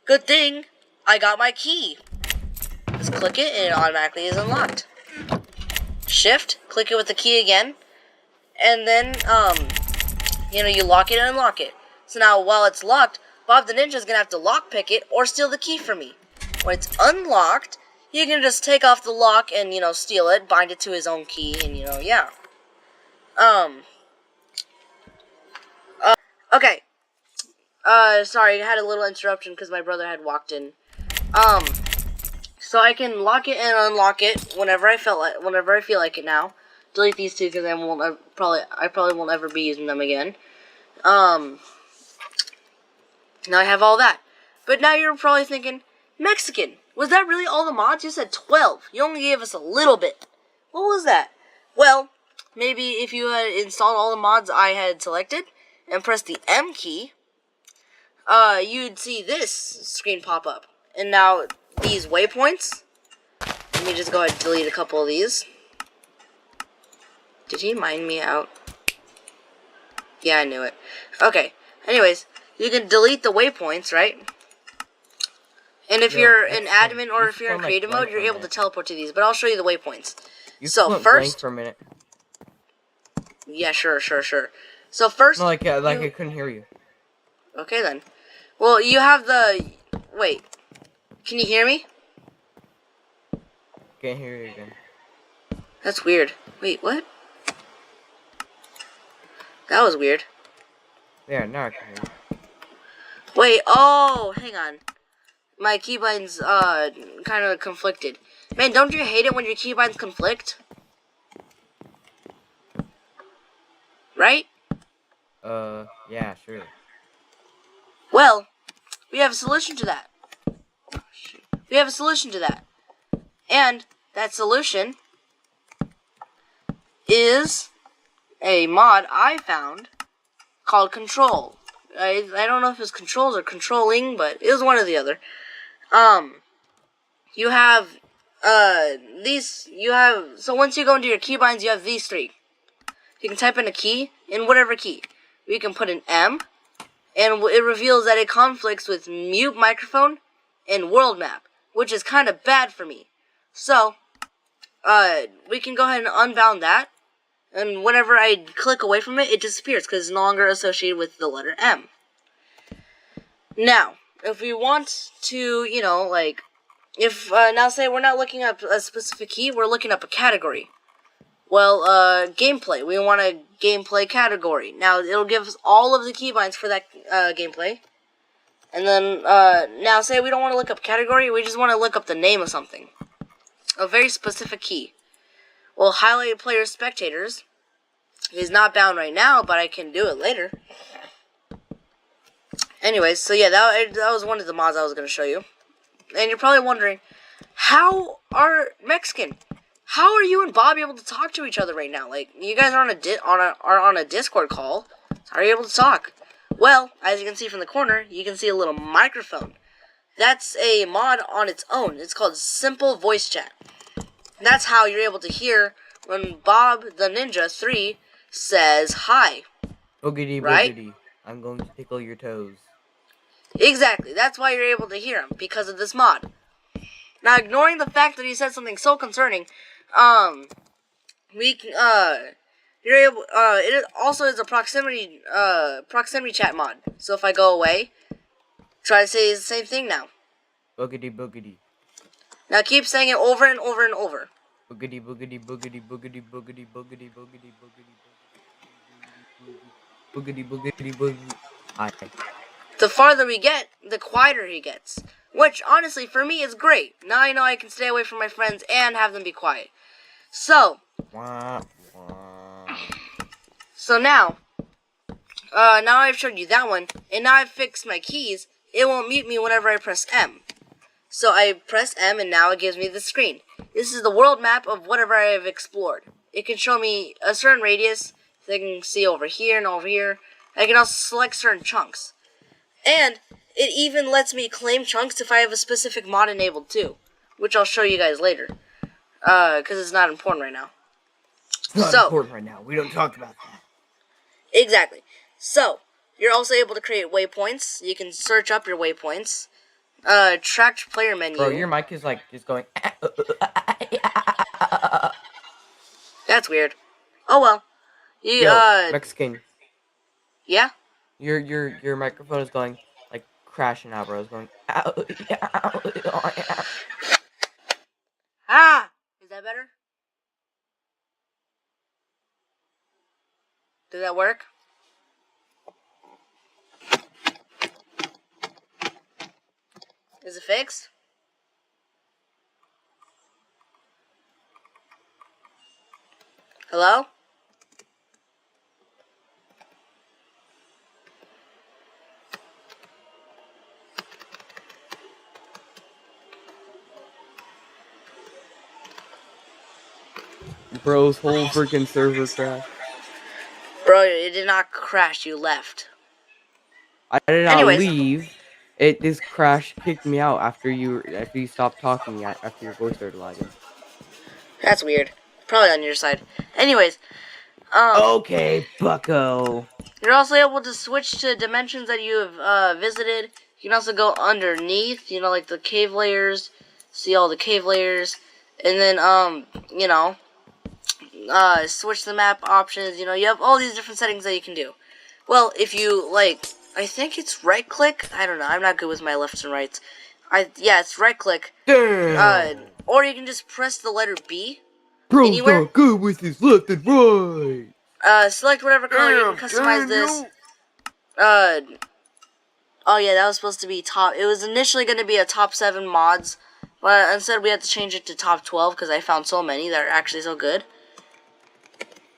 Speaker 2: Good thing I got my key. Just click it and it automatically is unlocked. Shift, click it with the key again. And then, you know, you lock it and unlock it. So now, while it's locked, Bob the Ninja is gonna have to lockpick it or steal the key from me. When it's unlocked, you can just take off the lock and, you know, steal it, bind it to his own key, and, you know, yeah. Okay. Sorry, I had a little interruption because my brother had walked in. So I can lock it and unlock it whenever I feel like it now. Delete these two because I probably won't ever be using them again. Now I have all that. But now you're probably thinking, Mexican, was that really all the mods? You said 12. You only gave us a little bit. What was that? Well, maybe if you had installed all the mods I had selected and pressed the M key, you'd see this screen pop up. And now these waypoints, let me just go ahead and delete a couple of these. Did he mine me out? Yeah, I knew it. Okay, anyways, you can delete the waypoints, right? And if you're an admin or if you're in creative mode, you're able to teleport to these. But I'll show you the waypoints. So first,
Speaker 3: for a minute.
Speaker 2: Yeah, sure. So first,
Speaker 3: No, like I couldn't hear you.
Speaker 2: Okay then. Well, you have the. Wait, can you hear me?
Speaker 3: Can't hear you again.
Speaker 2: That's weird. Wait, what? That was weird.
Speaker 3: Yeah, now I can hear you.
Speaker 2: Wait, oh, hang on. My keybinds, kind of conflicted. Man, don't you hate it when your keybinds conflict? Right?
Speaker 3: Yeah, sure.
Speaker 2: Well, we have a solution to that. We have a solution to that. And that solution is a mod I found called Control. I don't know if it's Controls or Controlling, but it was one or the other. You have, so once you go into your keybinds, you have these three. You can type in a key, in whatever key. You can put an M, and it reveals that it conflicts with mute microphone and world map, which is kind of bad for me. So, we can go ahead and unbound that, and whenever I click away from it, it disappears, because it's no longer associated with the letter M. Now, if we want to, you know, like, now say we're not looking up a specific key, we're looking up a category. Well, gameplay. We want a gameplay category. Now, it'll give us all of the keybinds for that, gameplay. And then, now say we don't want to look up category, we just want to look up the name of something. A very specific key. Well, highlight player spectators is not bound right now, but I can do it later. Anyways, so yeah, that was one of the mods I was going to show you. And you're probably wondering, how are you and Bob able to talk to each other right now? Like, you guys are on a Discord call. So how are you able to talk? Well, as you can see from the corner, you can see a little microphone. That's a mod on its own. It's called Simple Voice Chat. That's how you're able to hear when Bob the Ninja 3 says hi.
Speaker 3: Boogity,
Speaker 2: right?
Speaker 3: boogity. I'm going to tickle your toes.
Speaker 2: Exactly. That's why you're able to hear him, because of this mod. Now, ignoring the fact that he said something so concerning, we can, you're able, it also is a proximity chat mod. So if I go away, try to say the same thing now.
Speaker 3: Boogity, boogity.
Speaker 2: Now keep saying it over and over and over.
Speaker 3: Boogity, boogity, boogity, boogity, boogity, boogity, boogity, boogity, boogity, boogity, boogity. Hi.
Speaker 2: The farther we get, the quieter he gets. Which, honestly, for me is great. Now I know I can stay away from my friends and have them be quiet. So now I've showed you that one, and now I've fixed my keys. It won't mute me whenever I press M. So I press M, and now it gives me the screen. This is the world map of whatever I have explored. It can show me a certain radius. So I can see over here and over here. I can also select certain chunks. And it even lets me claim chunks if I have a specific mod enabled too. which I'll show you guys later, because it's not important right now.
Speaker 3: It's not
Speaker 2: So-
Speaker 3: important right now. We don't talk about that.
Speaker 2: Exactly. So, you're also able to create waypoints. You can search up your waypoints. Tracked player menu.
Speaker 3: Bro, your mic is like just going.
Speaker 2: That's weird. Oh well. You,
Speaker 3: Yo, Mexican.
Speaker 2: yeah?
Speaker 3: Your microphone is going like crashing out, bro. It's going.
Speaker 2: Ah! Is that better? Did that work? Is it fixed? Hello?
Speaker 3: Bro's whole freaking server crashed.
Speaker 2: Bro, it did not crash, you left.
Speaker 3: I did not
Speaker 2: Anyways.
Speaker 3: leave. It this crash kicked me out after you stopped talking after your voice started lagging.
Speaker 2: That's weird. Probably on your side. Anyways,
Speaker 3: Okay, Bucko.
Speaker 2: you're also able to switch to dimensions that you have visited. You can also go underneath, you know, like the cave layers, see all the cave layers, and then, you know, switch the map options. You know, you have all these different settings that you can do. Well, if you, like, I think it's right click. I don't know. I'm not good with my lefts and rights. Yeah, it's right click.
Speaker 3: Damn.
Speaker 2: Or you can just press the letter B.
Speaker 3: Bro's
Speaker 2: anywhere?
Speaker 3: not good with his left and right.
Speaker 2: Select whatever color. You can customize this. Oh yeah, that was supposed to be top. It was initially going to be a top 7 mods, but instead we had to change it to top 12 because I found so many that are actually so good.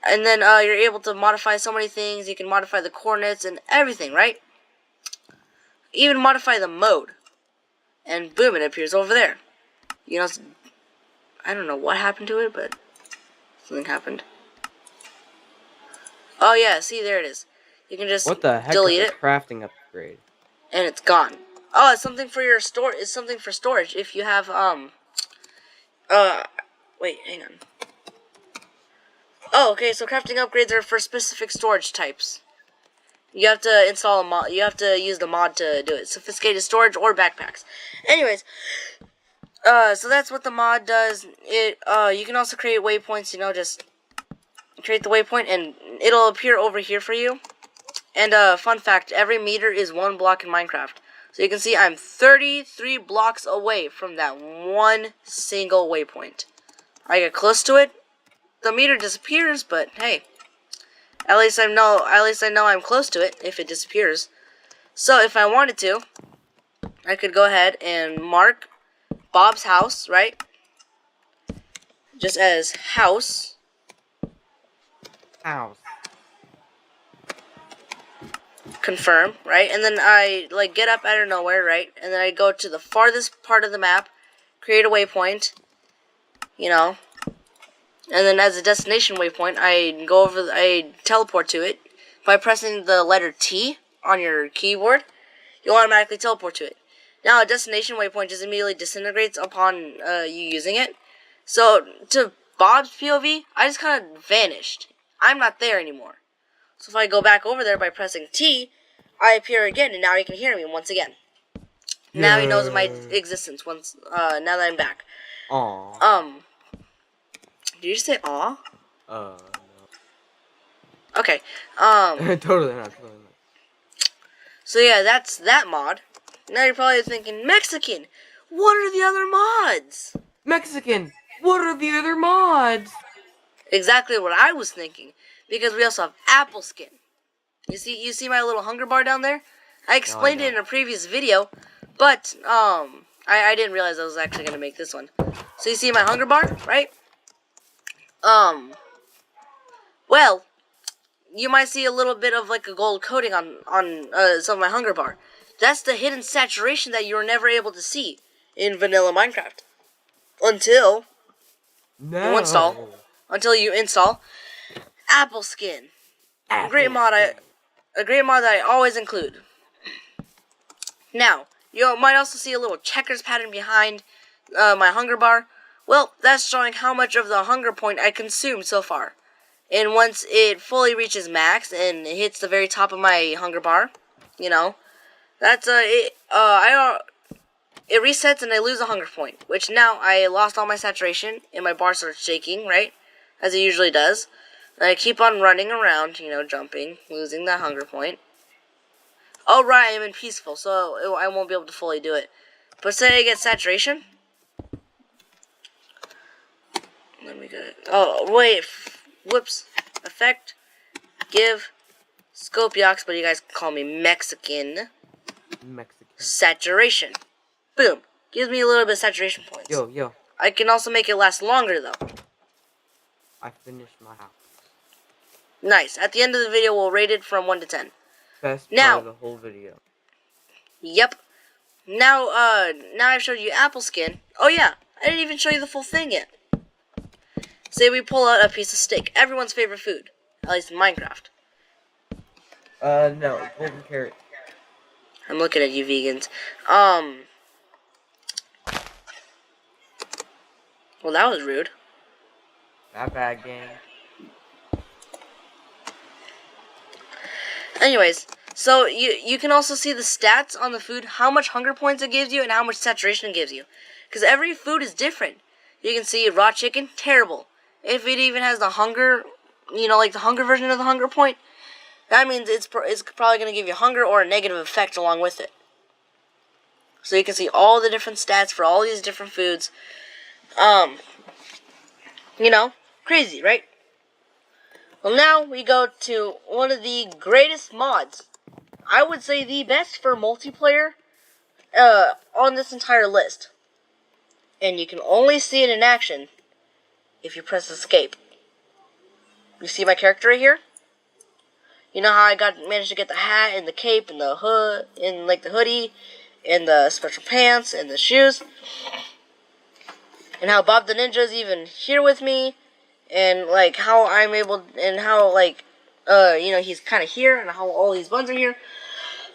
Speaker 2: And then you're able to modify so many things. You can modify the coordinates and everything, right? Even modify the mode. And boom, it appears over there. You know, I don't know what happened to it, but something happened. Oh yeah, see, there it is. You can just
Speaker 3: What the heck
Speaker 2: delete
Speaker 3: is
Speaker 2: it,
Speaker 3: a crafting upgrade?
Speaker 2: and it's gone. Oh, it's something for your store. It's something for storage. If you have wait, hang on. Oh, okay. So crafting upgrades are for specific storage types. You have to install a mod. You have to use the mod to do it. Sophisticated storage or backpacks. Anyways, so that's what the mod does. You can also create waypoints. You know, just create the waypoint, and it'll appear over here for you. And fun fact: every meter is 1 block in Minecraft. So you can see I'm 33 blocks away from that one single waypoint. I get close to it, the meter disappears, but hey, at least I know I'm close to it if it disappears. So if I wanted to, I could go ahead and mark Bob's house, right? Just as house.
Speaker 3: House.
Speaker 2: Confirm, right? And then I like get up out of nowhere, right? And then I go to the farthest part of the map, create a waypoint, you know, and then as a destination waypoint, I teleport to it by pressing the letter T on your keyboard. You'll automatically teleport to it. Now a destination waypoint just immediately disintegrates upon you using it. So to Bob's POV, I just kind of vanished. I'm not there anymore. So if I go back over there by pressing T, I appear again, and now he can hear me once again. Now he knows my existence once. Now that I'm back.
Speaker 3: Aww.
Speaker 2: Did you say aw?
Speaker 3: No.
Speaker 2: Okay.
Speaker 3: Totally not.
Speaker 2: So yeah, that's that mod. Now you're probably thinking, Mexican, what are the other mods?
Speaker 3: Mexican, what are the other mods?
Speaker 2: Exactly what I was thinking. Because we also have apple skin. You see my little hunger bar down there? I explained it in a previous video, but I didn't realize I was actually gonna make this one. So you see my hunger bar, right? Well, you might see a little bit of like a gold coating on some of my hunger bar. That's the hidden saturation that you're never able to see in vanilla Minecraft until you install apple skin. A great mod that I always include. Now, you might also see a little checkers pattern behind my hunger bar, well, that's showing how much of the hunger point I consumed so far. And once it fully reaches max and it hits the very top of my hunger bar, you know, that's it resets and I lose a hunger point, which now I lost all my saturation and my bar starts shaking, right? As it usually does. And I keep on running around, you know, jumping, losing that hunger point. Oh, right, I'm in peaceful, so I won't be able to fully do it. But say I get saturation. Let me get it. Oh, wait. Whoops. Effect. Give. Scopiox, but you guys can call me Mexican. Saturation. Boom. Gives me a little bit of saturation points.
Speaker 3: Yo.
Speaker 2: I can also make it last longer, though.
Speaker 3: I finished my house.
Speaker 2: Nice. At the end of the video, we'll rate it from 1 to 10.
Speaker 3: Best
Speaker 2: Now,
Speaker 3: part of the whole video.
Speaker 2: Yep. Now I've showed you apple skin. Oh yeah, I didn't even show you the full thing yet. Say we pull out a piece of steak. Everyone's favorite food. At least in Minecraft.
Speaker 3: No, golden carrot.
Speaker 2: I'm looking at you vegans. Well, that was rude.
Speaker 3: Not bad, gang.
Speaker 2: Anyways, so you can also see the stats on the food, how much hunger points it gives you and how much saturation it gives you. Because every food is different. You can see raw chicken, terrible. If it even has the hunger, you know, like the hunger version of the hunger point, that means it's probably going to give you hunger or a negative effect along with it. So you can see all the different stats for all these different foods. You know, crazy, right? Well, now we go to one of the greatest mods. I would say the best for multiplayer on this entire list. And you can only see it in action if you press escape. You see my character right here? You know how I managed to get the hat and the cape and the hood and like the hoodie and the special pants and the shoes? And how Bob the Ninja is even here with me, and like how I'm able, and how like you know, he's kind of here, and how all these buttons are here.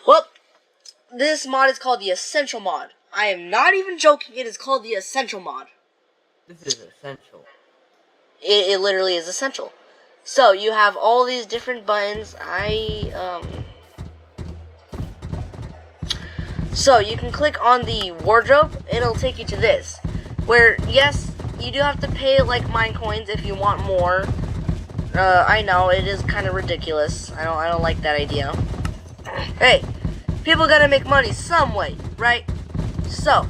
Speaker 2: Well, this mod is called the Essential mod. I am not even joking. It is called the Essential mod.
Speaker 3: This is essential.
Speaker 2: It literally is essential. So you have all these different buttons. So you can click on the wardrobe, and it'll take you to this. Where, yes, you do have to pay, like, mine coins if you want more. I know, it is kind of ridiculous. I don't like that idea. Hey, people gotta make money some way, right? So,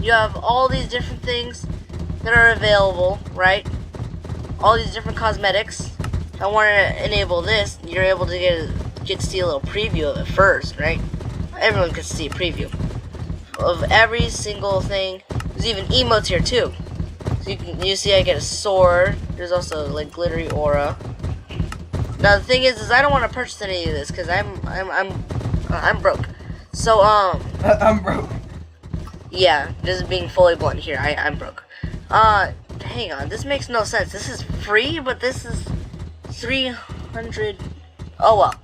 Speaker 2: you have all these different things that are available, right? All these different cosmetics. If I want to enable this, you're able to get to see a little preview of it first, right? Everyone can see a preview of every single thing. There's even emotes here too. So you see I get a sword. There's also like glittery aura. Now the thing is I don't want to purchase any of this because I'm broke. So
Speaker 3: I'm broke.
Speaker 2: yeah, just being fully blunt here. I'm broke. Hang on. This makes no sense. This is free, but this is 300. Oh well.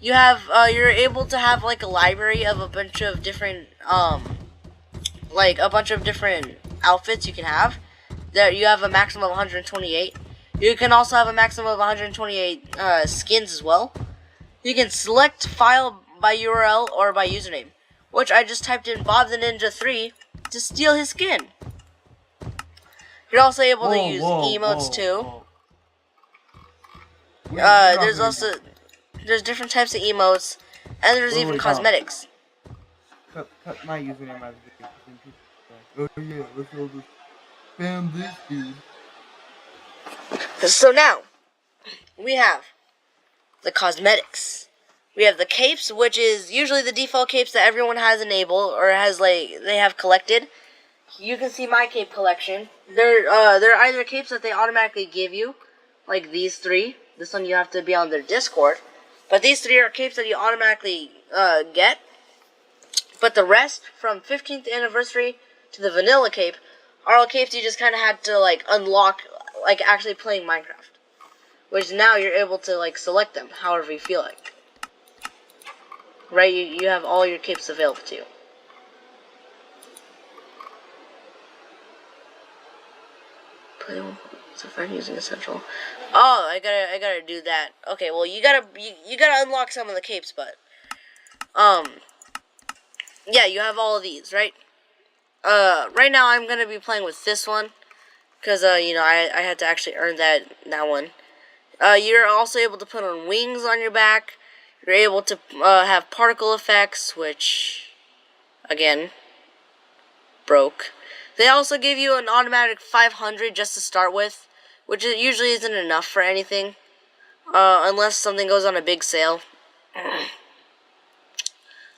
Speaker 2: You have you're able to have like a library of a bunch of different like a bunch of different outfits you can have. There you have a maximum of 128. You can also have a maximum of 128 skins as well. You can select file by URL or by username, which I just typed in Bob the Ninja 3 to steal his skin. You're also able to use emotes too. There's different types of emotes, and there's even cosmetics.
Speaker 4: Cut my username out of the video. Oh yeah, let's all just spam this dude.
Speaker 2: So now, we have the cosmetics. We have the capes, which is usually the default capes that everyone has enabled, or has like, they have collected. You can see my cape collection. They're either capes that they automatically give you, like these three. This one you have to be on their Discord. But these three are capes that you automatically get. But the rest, from 15th anniversary to the vanilla cape, are all capes you just kind of had to like unlock, like actually playing Minecraft. Which now you're able to like select them however you feel like. Right, you have all your capes available to you. It's a friend using essential. Oh, I gotta do that. Okay, well you gotta unlock some of the capes, but yeah, you have all of these, right? Right now I'm gonna be playing with this one, cause you know I had to actually earn that one. You're also able to put on wings on your back. You're able to have particle effects, which again broke. They also give you an automatic 500 just to start with, which usually isn't enough for anything, unless something goes on a big sale.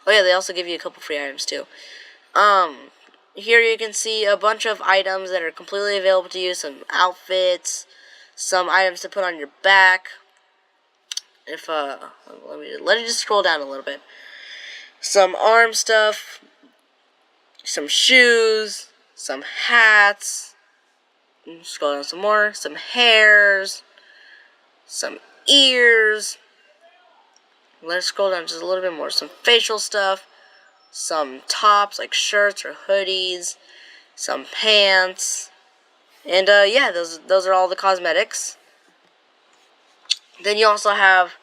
Speaker 2: Oh yeah, they also give you a couple free items too. Here you can see a bunch of items that are completely available to you. Some outfits, some items to put on your back. If let me just scroll down a little bit. Some arm stuff, some shoes, some hats. Scroll down some more. Some hairs, some ears. Let's scroll down just a little bit more. Some facial stuff, some tops like shirts or hoodies, some pants, and yeah, those are all the cosmetics. Then you also have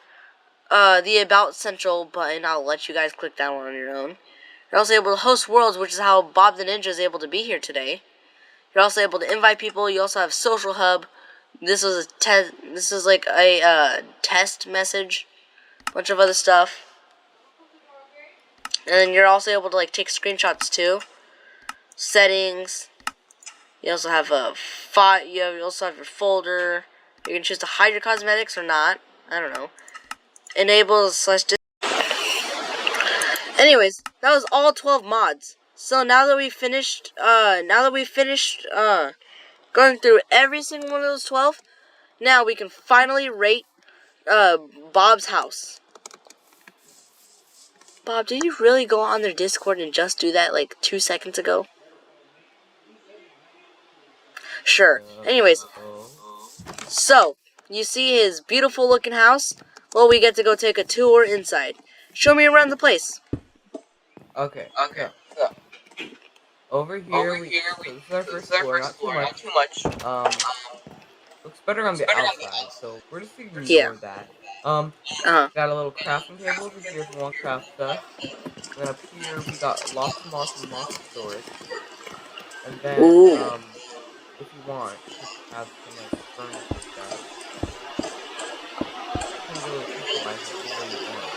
Speaker 2: the About Central button. I'll let you guys click that one on your own. You're also able to host worlds, which is how Bob the Ninja is able to be here today. You're also able to invite people. You also have Social Hub. This was a test. This is like a test message. Bunch of other stuff. And then you're also able to like take screenshots too. Settings. You also have a you also have your folder. You can choose to hide your cosmetics or not. I don't know. Enable / Anyways, that was all 12 mods. So now that we finished going through every single one of those 12, now we can finally rate Bob's house. Bob, did you really go on their Discord and just do that like 2 seconds ago? Sure. Anyways, so you see his beautiful looking house. Well, we get to go take a tour inside. Show me around the place.
Speaker 3: Okay. So, over here, so this is our first floor, not too much. Looks better on the outside, so we're just gonna ignore that. Got a little crafting table over here if you want craft stuff. And then up here we got lots and lots of storage. And then if you want, you can have some like furniture stuff. You can really customize it the way you want.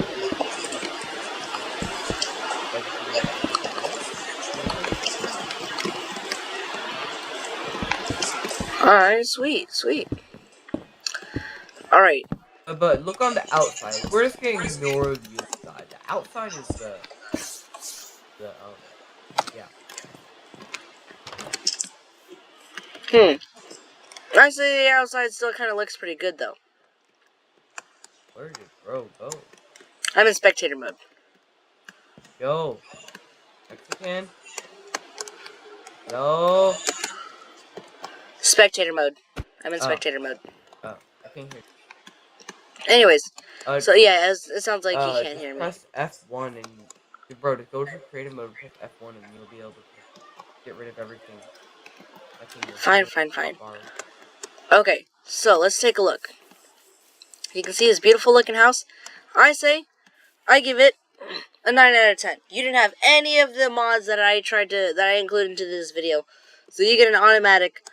Speaker 3: Like if you want
Speaker 2: Alright, sweet. Alright.
Speaker 3: But look on the outside. We're just gonna ignore the inside. The outside is yeah.
Speaker 2: Actually, the outside still kind of looks pretty good though.
Speaker 3: Where did bro go?
Speaker 2: I'm in spectator mode.
Speaker 3: Yo. Mexican. Yo.
Speaker 2: Spectator mode. I'm in spectator mode.
Speaker 3: Oh, I can't hear.
Speaker 2: Anyways, so yeah, it sounds like you can't hear me.
Speaker 3: Press F1 and bro, to go to creative mode, press F1 and you'll be able to get rid of everything.
Speaker 2: Fine. Okay, so let's take a look. You can see his beautiful looking house. I give it a 9 out of 10. You didn't have any of the mods that I included into this video, so you get an automatic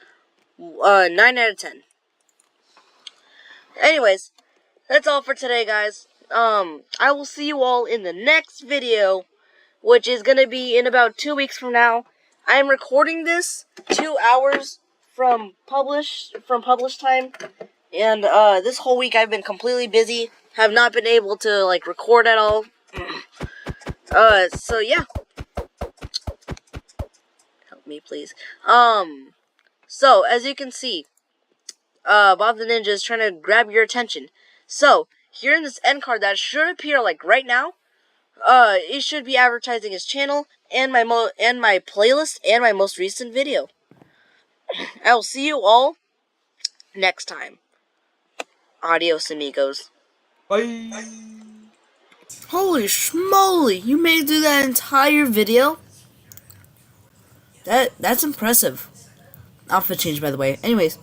Speaker 2: 9 out of 10. Anyways, that's all for today, guys. I will see you all in the next video, which is gonna be in about 2 weeks from now. I am recording this 2 hours from publish time, and this whole week I've been completely busy. Have not been able to like record at all. So yeah. Help me, please. So as you can see, Bob the Ninja is trying to grab your attention. So here in this end card that should appear like right now, it should be advertising his channel and my playlist and my most recent video. I will see you all next time. Adios, amigos.
Speaker 3: Bye.
Speaker 2: Holy schmoly! You made it through that entire video? That's impressive. outfit change, by the way. Anyways,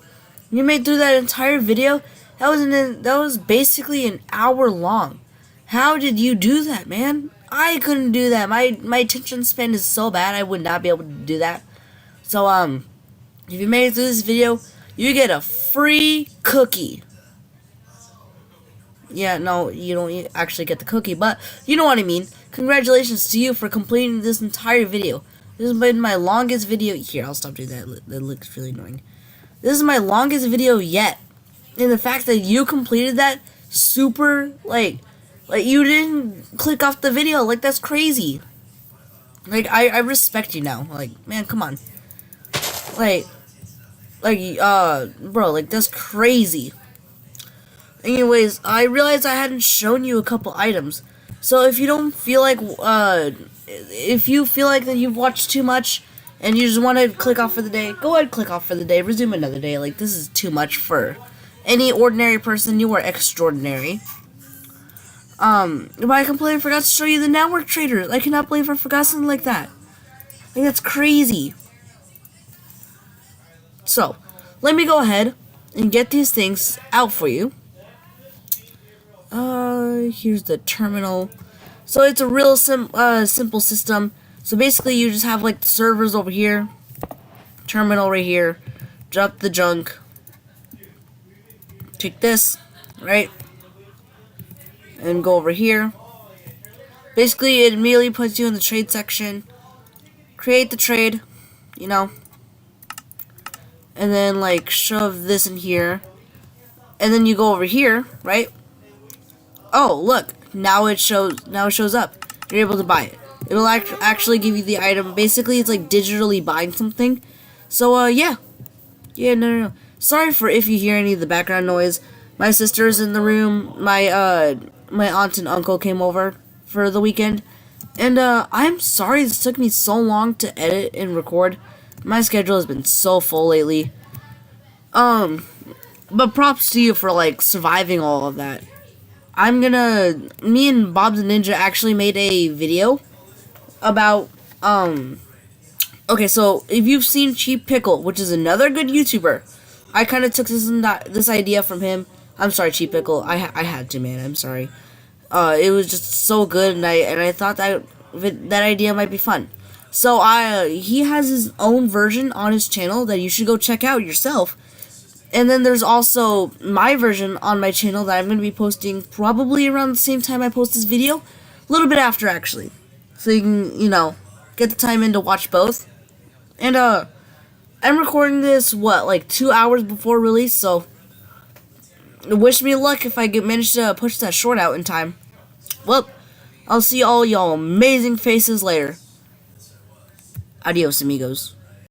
Speaker 2: you made through that entire video. That was basically an hour long. How did you do that, man? I couldn't do that. My attention span is so bad. I would not be able to do that. So if you made it through this video, you get a free cookie. Yeah, no, you don't actually get the cookie, but you know what I mean. Congratulations to you for completing this entire video. This has been my longest video. Here, I'll stop doing that. That looks really annoying. This is my longest video yet. And the fact that you completed that super, like you didn't click off the video, like, that's crazy. Like, I respect you now. Like, man, come on. Like, bro, like, that's crazy. Anyways, I realized I hadn't shown you a couple items. So if you don't feel like, if you feel like that you've watched too much and you just want to click off for the day, go ahead, click off for the day, resume another day. Like, this is too much for any ordinary person. You are extraordinary. But I completely forgot to show you the network traders. I cannot believe I forgot something like that. Like, that's crazy. So, let me go ahead and get these things out for you. Here's the terminal. So it's a real simple system. So basically you just have like the servers over here, terminal right here, drop the junk, take this, right, and go over here. Basically it immediately puts you in the trade section, create the trade, you know, and then like shove this in here, and then you go over here, right? Oh, look, now it shows up. You're able to buy it. It'll actually give you the item. Basically, it's like digitally buying something. So, yeah. Yeah, no. Sorry for if you hear any of the background noise. My sister's in the room. My aunt and uncle came over for the weekend. And, I'm sorry this took me so long to edit and record. My schedule has been so full lately. But props to you for, like, surviving all of that. Me and Bob the Ninja actually made a video about, okay, so if you've seen Cheap Pickle, which is another good YouTuber, I kind of took this idea from him. I'm sorry, Cheap Pickle, I had to, man, I'm sorry. It was just so good, and I thought that idea might be fun. So, he has his own version on his channel that you should go check out yourself. And then there's also my version on my channel that I'm going to be posting probably around the same time I post this video. A little bit after, actually. So you can, you know, get the time in to watch both. And, I'm recording this, like 2 hours before release, so wish me luck if I manage to push that short out in time. Well, I'll see all y'all amazing faces later. Adios, amigos.